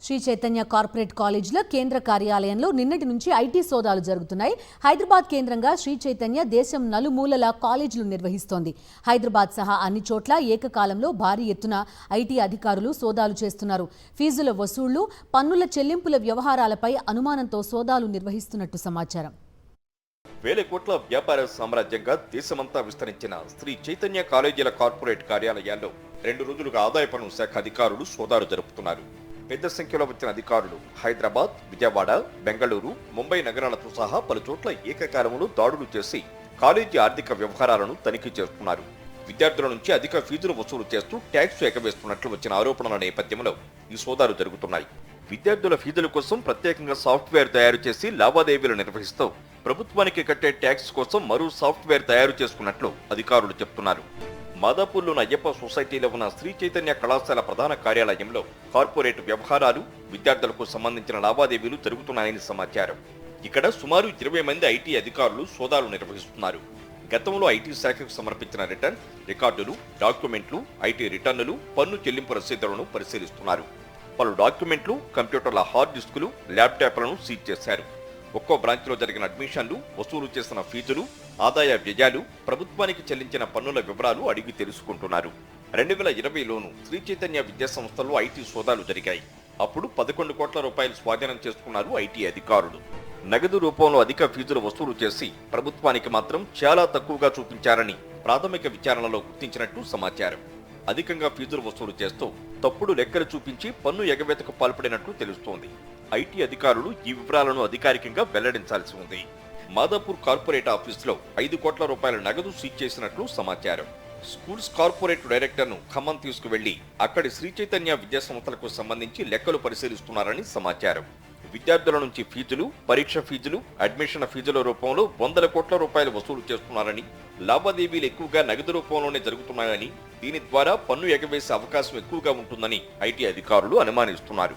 Shri Chaitanya corporate కాలేజీలో కేంద్ర కార్యాలయంలో నిన్నటి నుంచి ఐటీ సోదాలు జరుగుతున్నాయి. హైదరాబాద్ కేంద్రంగా శ్రీ చైతన్య దేశం నలుమూలల కాలేజీలు నిర్వహిస్తోంది. హైదరాబాద్ సహా అన్ని చోట్ల ఏకకాలంలో భారీ ఎత్తున ఐటీ అధికారులు సోదాలు చేస్తున్నారు. ఫీజుల వసూళ్లు, పన్నుల చెల్లింపుల వ్యవహారాలపై అనుమానంతో సోదాలు నిర్వహిస్తున్నట్టు సమాచారం. వేల కోట్ల వ్యాపార సామ్రాజ్యంగా దేశమంతా విస్తరించిన శ్రీ చైతన్య కాలేజీల కార్పొరేట్ కార్యాలయాల్లో 2 రోజులుగా ఆదాయ పన్ను శాఖ అధికారులు సోదాలు జరుపుతున్నారు. పెద్ద సంఖ్యలో వచ్చిన అధికారులు హైదరాబాద్, విజయవాడ, బెంగళూరు, ముంబై నగరాలతో సహా పలు చోట్ల ఏకకాలంలో దాడులు చేసి కాలేజీ ఆర్థిక వ్యవహారాలను తనిఖీ చేస్తున్నారు. విద్యార్థుల నుంచి అధిక ఫీజులు వసూలు చేస్తూ ట్యాక్స్ ఎగవేస్తున్నట్లు వచ్చిన ఆరోపణల నేపథ్యంలో ఈ సోదాలు జరుగుతున్నాయి. విద్యార్థుల ఫీజుల కోసం ప్రత్యేకంగా సాఫ్ట్వేర్ తయారు చేసి లావాదేవీలు నిర్వహిస్తూ ప్రభుత్వానికి కట్టే ట్యాక్స్ కోసం మరో సాఫ్ట్వేర్ తయారు చేసుకున్నట్లు అధికారులు చెప్తున్నారు. మాదాపూర్లోని అయ్యప్ప సొసైటీలో ఉన్న శ్రీ చైతన్య కళాశాల ప్రధాన కార్యాలయంలో కార్పొరేట్ వ్యవహారాలు, విద్యార్థులకు సంబంధించిన లావాదేవీలు జరుగుతున్నాయని సమాచారం. ఇక్కడ సుమారు 20 మంది ఐటీ అధికారులు సోదాలు నిర్వహిస్తున్నారు. గతంలో ఐటీ శాఖకు సమర్పించిన రిటర్న్, రికార్డులు, డాక్యుమెంట్లు, ఐటీ రిటర్నులు, పన్ను చెల్లింపు రసీదులను పరిశీలిస్తున్నారు. పలు డాక్యుమెంట్లు, కంప్యూటర్ల హార్డ్ డిస్కులు, ల్యాప్టాప్లను సీజ్ చేశారు. ఒక్కో బ్రాంచ్లో జరిగిన అడ్మిషన్లు, వసూలు చేసిన ఫీజులు, ఆదాయ వ్యయాలు, ప్రభుత్వానికి చెల్లించిన పన్నుల వివరాలు అడిగి తెలుసుకుంటున్నారు. 2020లోనూ శ్రీ చైతన్య విద్యా సంస్థల్లో ఐటీ సోదాలు జరిగాయి. అప్పుడు 11 కోట్ల రూపాయలు స్వాధీనం చేసుకున్నారు ఐటీ అధికారులు. నగదు రూపంలో అధిక ఫీజులు వసూలు చేసి ప్రభుత్వానికి మాత్రం చాలా తక్కువగా చూపించారని ప్రాథమిక విచారణలో గుర్తించినట్టు సమాచారం. అధికంగా ఫీజులు వసూలు చేస్తూ తప్పుడు లెక్కలు చూపించి పన్ను ఎగవేతకు పాల్పడినట్లు తెలుస్తోంది. ఐటీ అధికారులు ఈ వివరాలను అధికారికంగా వెల్లడించాల్సి ఉంది. మాదాపూర్ కార్పొరేట్ ఆఫీసులో 5 కోట్ల రూపాయల నగదు సీజ్ చేసినట్లు సమాచారం. స్కూల్స్ కార్పొరేట్ డైరెక్టర్ను ఖమ్మం తీసుకువెళ్లి అక్కడి శ్రీ చైతన్య విద్యా సంస్థలకు సంబంధించి లెక్కలు పరిశీలిస్తున్నారని సమాచారం. విద్యార్థుల నుంచి ఫీజులు, పరీక్ష ఫీజులు, అడ్మిషన్ ఫీజుల రూపంలో 100 కోట్ల రూపాయలు వసూలు చేస్తున్నారని, లావాదేవీలు ఎక్కువగా నగదు రూపంలోనే జరుగుతున్నాయని, దీని ద్వారా పన్ను ఎగవేసే అవకాశం ఎక్కువగా ఉంటుందని ఐటీ అధికారులు అనుమానిస్తున్నారు.